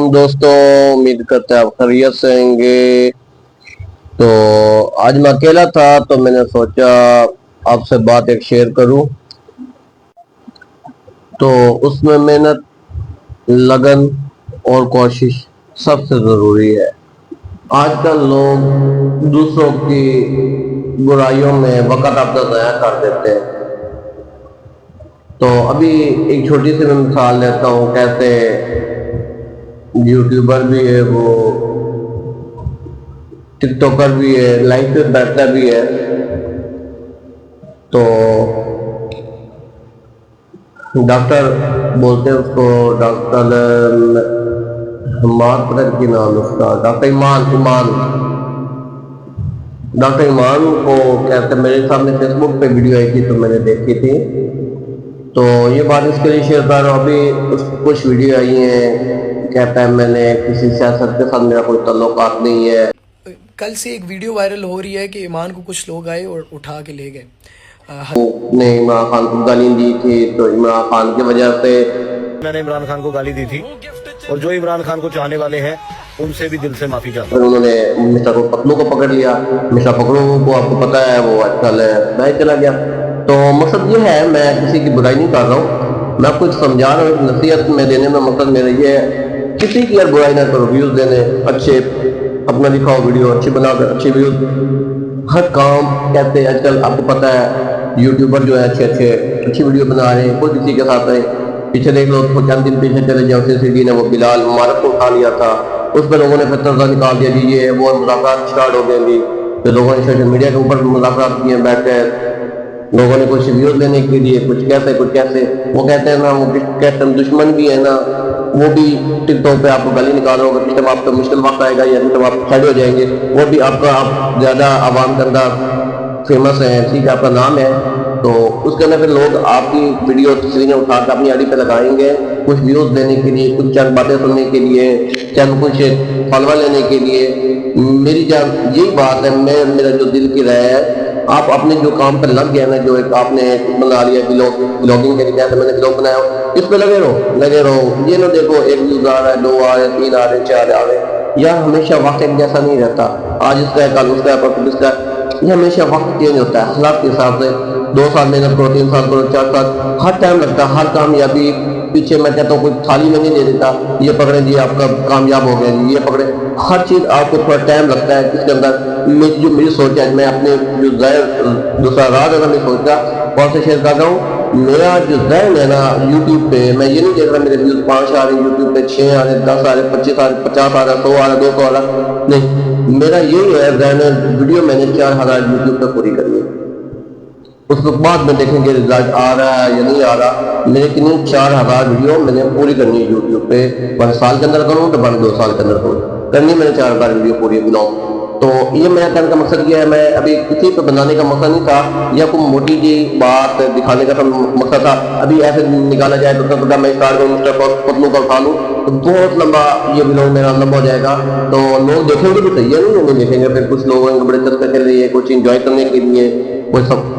علیکم دوستوں، امید کرتے ہیں آپ خیریت سے ہوں گے۔ تو آج میں اکیلا تھا تو میں نے سوچا آپ سے بات ایک شیئر کروں۔ تو اس میں محنت، لگن اور کوشش سب سے ضروری ہے۔ آج کل لوگ دوسروں کی برائیوں میں وقت اپنا ضائع کر دیتے ہیں۔ تو ابھی ایک چھوٹی سی میں مثال لیتا ہوں، کیسے یوٹیوبر بھی ہے، وہ ٹک ٹاکر بھی ہے، لائف پہ بیٹھتا بھی ہے۔ تو ڈاکٹر بولتے ہیں اس کو، ڈاکٹر حماد پتہ کی نام اس کا، ڈاکٹر ایمان کو کہتے ہیں، میرے سامنے فیس بک پہ ویڈیو آئی تھی تو میں نے دیکھی تھی۔ تو یہ بات اس کے لیے شیئر کر رہا ہوں، ابھی اس کچھ ویڈیو آئی ہیں، کہتا ہے میں نے کسی سیاست کے ساتھ میرا کوئی تعلقات نہیں ہے۔ کل سے ایک ویڈیو وائرل ہو رہی ہے کہ ایمان کو کچھ لوگ آئے اور اٹھا کے لے گئے۔ نے عمران خان کو گالی دی تھی، تو عمران خان کی وجہ سے میں نے عمران خان کو گالی دی تھی، اور جو عمران خان کو چاہنے والے ہیں ان سے بھی دل سے معافی چاہتا ہوں۔ انہوں نے مسٹر پتلو کو پکڑ لیا۔ مسٹر پتلو کو آپ کو پتا ہے وہ آج کل باہر چلا گیا۔ تو مقصد یہ ہے، میں کسی کی برائی نہیں کر رہا ہوں، میں کچھ سمجھا رہا ہوں، نصیحت میں دینے میں مقصد میرا یہ ہے، کسی کی یار برائی نہ کرو، ویوز دینے اچھے، اپنا دکھاؤ ویڈیو اچھی بنا کر، اچھی ویوز، ہر کام کہتے ہیں آج کل آپ کو پتا ہے یوٹیوبر جو ہے اچھی ویڈیو بنا رہے ہیں، کوئی کسی کے ساتھ ہے۔ پیچھے دیکھ لو، چند دن پیچھے چلے جاؤ، CCTV نے وہ بلال مبارک کو اٹھا لیا تھا، اس پہ لوگوں نے پھر طرزہ نکال دیا، جی یہ وہ مذاکرات اسٹارٹ ہو گئے بھی، پھر لوگوں نے سوشل میڈیا کے اوپر مذاکرات کیے بیٹھ کے، لوگوں نے کچھ ویوز لینے کے لیے کچھ کیسے وہ کہتے ہیں نا، وہ کہتے ہیں دشمن بھی ہے نا، وہ بھی ٹک ٹاک پہ آپ کو گالی نکالو گے، جب آپ کا مشکل وقت آئے گا یا جب آپ سائڈ ہو جائیں گے، وہ بھی آپ زیادہ عوام کے اندر فیمس ہیں، ٹھیک ہے، آپ کا نام ہے، تو اس کے اندر پھر لوگ آپ کی ویڈیو تصویریں اٹھا کر اپنی آئی ڈی پہ لگائیں گے، کچھ ویوز لینے کے لیے، کچھ چند باتیں سننے کے لیے، چند کچھ فالوور لینے کے لیے۔ میری یہی بات ہے، میرا جو دل کی رائے ہے، آپ اپنے جو کام پہ لگ گئے نا، جو ایک آپ نے بنا لیا بلاگنگ کے لیے، جیسے میں نے بلاگ بنایا، اس پہ لگے رہو، یہ نہ دیکھو ایک ویوز آ رہا ہے، 2 آ رہے ہیں، 3 آ رہے ہیں، 4 آ رہے ہیں، یار ہمیشہ وقت ایک جیسا نہیں رہتا، آج اس کا ہے، کل اس کا ہے، پرسوں اس کا ہے، یہ ہمیشہ وقت چینج ہوتا ہے، حالات کے حساب سے 2 سال محنت کرو، 3 سال کرو، 4 سال، ہر ٹائم لگتا ہے، ہر کامیابی پیچھے میں کہتا ہوں کوئی تھالی میں نہیں دے دیتا، یہ پکڑیں جی آپ کا کامیاب ہو گیا جی، یہ پکڑیں، ہر چیز آپ کو تھوڑا ٹائم لگتا ہے، اس کے اندر میری سوچ ہے، میں اپنے جو دوسرا راز ہے نا، میں سوچ رہا کون سے شیئر کر رہا ہوں، میرا جو ذہن ہے نا یوٹیوب پہ، میں یہ نہیں دیکھ رہا میرے ویوز 5 آ رہے ہیں یوٹیوب پہ، 6 آ رہے ہیں، 10 آ رہے ہیں، 25 آ رہے ہیں، 50 آ رہا ہے، 100 آ رہا ہے، 200 آ رہا ہے، نہیں، میرا یہی ہے ذہن، ویڈیو میں نے 4000 یوٹیوب پہ پوری کرنی ہے، اس کے بعد میں دیکھیں گے رزلٹ آ رہا ہے یا نہیں آ رہا، لیکن 4000 ویڈیو میں نے پوری کرنی ہے یوٹیوب پہ، بس سال کے اندر کروں تو بس 2 سال کے اندر کرنی، میں نے 4000 ویڈیو پوری بلاؤں۔ تو یہ میرا کہنے کا مقصد یہ ہے، میں ابھی کسی پہ بنانے کا مقصد نہیں تھا، یا کوئی موٹی جی بات دکھانے کا مقصد تھا، ابھی ایسے نکالا جائے تو میں اسٹارٹ کروں مسٹر پتلو کا اٹھا لوں تو بہت لمبا یہ ولاگ میرا لمبا ہو جائے گا، تو لوگ دیکھیں گے بھی تو یہ نہیں دیکھیں گے، پھر کچھ لوگ بڑے چسکے چل رہی ہے، کچھ انجوائے کرنے کے لیے، وہ سب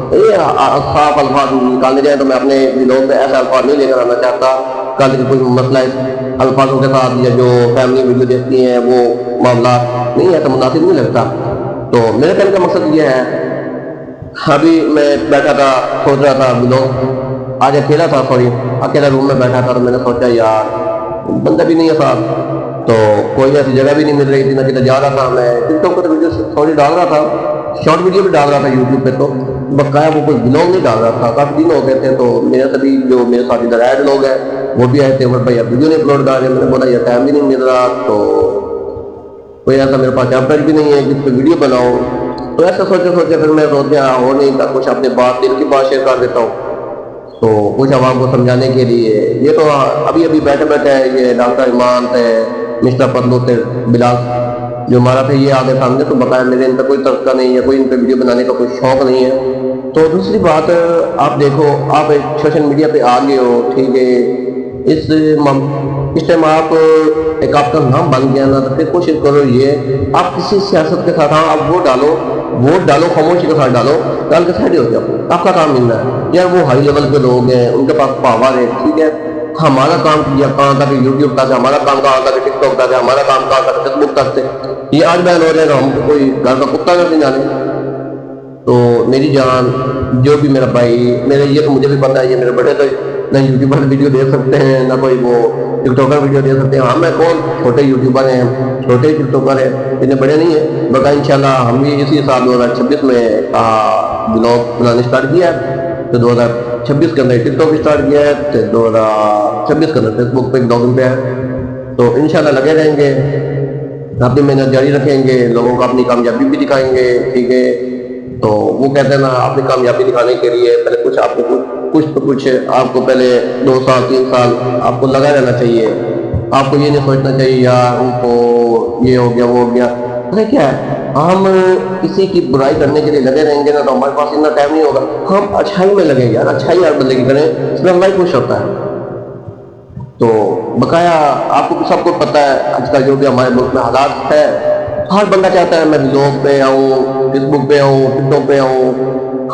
صاف الفاظ نکالنے جائیں تو میں اپنے دلوں پہ ایسا الفاظ نہیں لے کر آنا چاہتا، کل کے کوئی مسئلہ الفاظوں کے ساتھ، یا جو فیملی ویڈیو دیکھتی ہیں وہ معاملات نہیں ہے تو مناسب نہیں لگتا۔ تو میرے کہنے کا مقصد یہ ہے، ابھی میں بیٹھا تھا سوچ رہا تھا لوگ آج اکیلا روم میں بیٹھا تھا، تو میں نے سوچا یار بندہ بھی نہیں ہے ساتھ، تو کوئی ایسی جگہ بھی نہیں مل رہی تھی، نہ کدھر جا رہا تھا، میں ٹک ٹاک پر ویڈیو تھوڑی ڈال رہا تھا، شارٹ ویڈیو بھی ڈال رہا تھا یوٹیوب پہ، تو بقایا وہ کوئی بلاگ نہیں ڈال رہا تھا، کافی دن ہو گئے تھے، تو میرے سبھی جو میرے ساتھ ادھر ایڈ لوگ ہیں وہ بھی آئے تھے، بھائی اب ویڈیو نہیں اپلوڈ کر رہے، میں نے بولا یہ ٹائم بھی نہیں مل رہا، تو کوئی ایسا میرے پاس ٹیبلیٹ بھی نہیں ہے جس پہ ویڈیو بناؤ، تو ایسا سوچے پھر میں سوچا ہو نہیں تھا، کچھ اپنے بات دل کی بات شیئر کر دیتا ہوں، تو کچھ عوام کو سمجھانے کے لیے، یہ تو ابھی بیٹھے یہ ڈاکٹر ایمان تھے، مسٹر پتلو تھے، بلال جو ہمارا تھا، یہ آگے سامنے، تو بتایا میرے ان پہ کوئی طریقہ نہیں ہے، کوئی ان پہ ویڈیو بنانے کا کوئی شوق نہیں ہے۔ تو دوسری بات آپ دیکھو، آپ سوشل میڈیا پہ آ گئے ہو، ٹھیک ہے، اس ٹائم آپ ایک آپ کا نام بن گیا نا، تو پھر کوشش کرو یہ آپ کسی سیاست کے ساتھ، آپ ووٹ ڈالو خاموشی کے ساتھ ڈالو، ڈال کے سائڈ ہو جاؤ، آپ کا کام ملنا ہے، یار وہ ہائی لیول کے لوگ ہیں، ان کے پاس پاور ہے، ٹھیک ہے، ہمارا کام کیا کہاں تک یوٹیوب تک، ہمارا کام کہاں تک ٹک ٹاک تک، ہمارا کام کہاں تک فیس بک تک سے، یہ آج بیان ہو رہے ہیں ہم کوئی گھر کا کتا نہیں جانے۔ تو میری جان، جو بھی میرا بھائی، میرے یہ تو مجھے بھی پتا ہے یہ میرے بڑے تو نہ یوٹیوبر ویڈیو دے سکتے ہیں نہ کوئی وہ ٹک ٹاکر ویڈیو دے سکتے ہیں۔ ہاں میں کون، چھوٹے یوٹیوبر ہیں، چھوٹے ٹک ٹاکر ہیں، اتنے بڑے نہیں ہیں، بقا انشاءاللہ ہم بھی اسی سال 2026 میں بلاگ بنانے اسٹارٹ کیا ہے، تو 2026 کے اندر ٹک ٹاک اسٹارٹ کیا ہے، تو 2026 کے اندر فیس بک پہ بلاگنگ پہ ہے، تو انشاءاللہ لگے رہیں گے، اپنی محنت جاری رکھیں گے، لوگوں کو اپنی کامیابی بھی دکھائیں گے، ٹھیک ہے۔ تو وہ کہتے ہیں نا اپنی کامیابی دکھانے کے لیے پہلے کچھ آپ کو کچھ آپ کو پہلے 2 سال 3 سال آپ کو لگا رہنا چاہیے، آپ کو یہ نہیں سوچنا چاہیے یار ان کو یہ ہو گیا وہ ہو گیا۔ پتہ کیا ہے، ہم کسی کی برائی کرنے کے لیے لگے رہیں گے نا تو ہمارے پاس اتنا ٹائم نہیں ہوگا، ہم اچھائی میں لگیں گے یار، اچھائی ہر بندے کی کریں، اس میں اللہ خوش ہوتا ہے۔ تو بقایا آپ کو سب کو پتہ ہے آج کل جو بھی ہمارے ملک میں حالات ہے، ہر بندہ چاہتا ہے میں بلاگ پہ آؤں، فیس بک پہ آؤں، ٹک ٹاک پہ آؤں،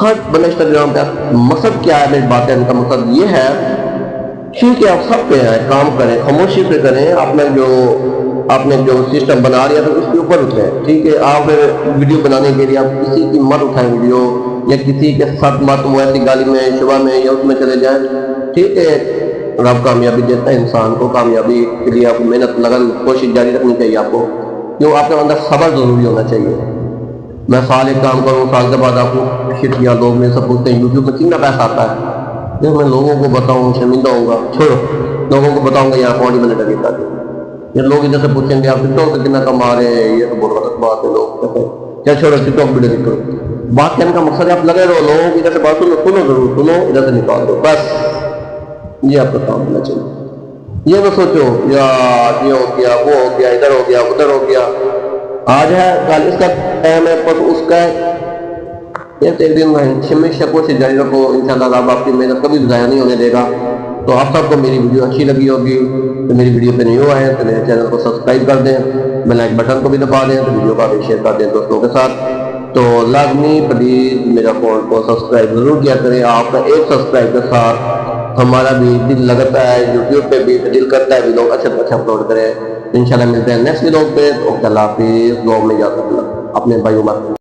ہر بندہ انسٹاگرام پہ۔ مقصد کیا ہے میری بات کرنے کا مقصد یہ ہے ٹھیک ہے آپ سب پہ آئیں، کام کریں، خاموشی پہ کریں، آپ نے جو سسٹم بنا لیا تو اس کے اوپر اٹھیں، ٹھیک ہے۔ آپ ویڈیو بنانے کے لیے آپ کسی کی مت اٹھائیں ویڈیو، یا کسی کے ساتھ مت وہ ایسی گالی میں شبہ میں یا اس میں چلے جائیں، ٹھیک ہے۔ رب کامیابی دیتا ہے انسان کو، کامیابی کے لیے آپ کو محنت لگن کوشش جاری رکھنی چاہیے آپ کو، کیوں آپ کے اندر صبر ضروری ہونا چاہیے۔ میں سال ایک کام کروں، سال کے بعد آپ کو شٹ کیا، لوگ میرے سے پوچھتے ہیں یوٹیوب میں کتنا پیسہ آتا ہے، جب میں لوگوں کو بتاؤں شرمندہ ہوں گا، چھوڑو، لوگوں کو بتاؤں گا یہاں کون بنے لگے تاکہ یہ لوگ ادھر سے پوچھیں گے آپ ٹک ٹاک سے کتنا کما رہے ہیں، یہ تو بہت غلط بات ہے، لوگ کہتے ہیں کیا چھوڑو ٹک ٹاک ویڈیو کرو۔ بات کہنے کا مقصد ہے آپ لگے رہو، لوگوں کی ادھر سے بات سنو ضرور سنو، ادھر سے نکال دو، بس یہ آپ کا کام ہونا چاہیے۔ یہ نہ سوچو یار یہ ہو گیا وہ ہو گیا ادھر ہو گیا ادھر ہو گیا، آج ہے کل اس کا ٹائم ہے پر اس کا ہے، یہ ایک دن ہمیشہ کوشش جاری رکھو، انشاءاللہ رب آپ کی محنت کبھی ضائع نہیں ہونے دے گا۔ تو آپ سب کو میری ویڈیو اچھی لگی ہوگی تو میری ویڈیو پہ نیو آئے تو میرے چینل کو سبسکرائب کر دیں، بیل آئکن بٹن کو بھی دبا دیں، تو ویڈیو کا بھی شیئر کر دیں دوستوں کے ساتھ۔ تو لازمی پلیز میرا فون کو سبسکرائب ضرور کیا کریں، آپ کا ایک سبسکرائب کے ساتھ ہمارا بھی دل لگتا ہے، یوٹیوب پہ بھی دل کرتا ہے بھی لوگ اچھا اپلوڈ کریں۔ انشاءاللہ ملتے ہیں نیکسٹ ویڈیو پہ، تو اللہ حافظ، لوگ میں جاتا اپنے بھائی عمر۔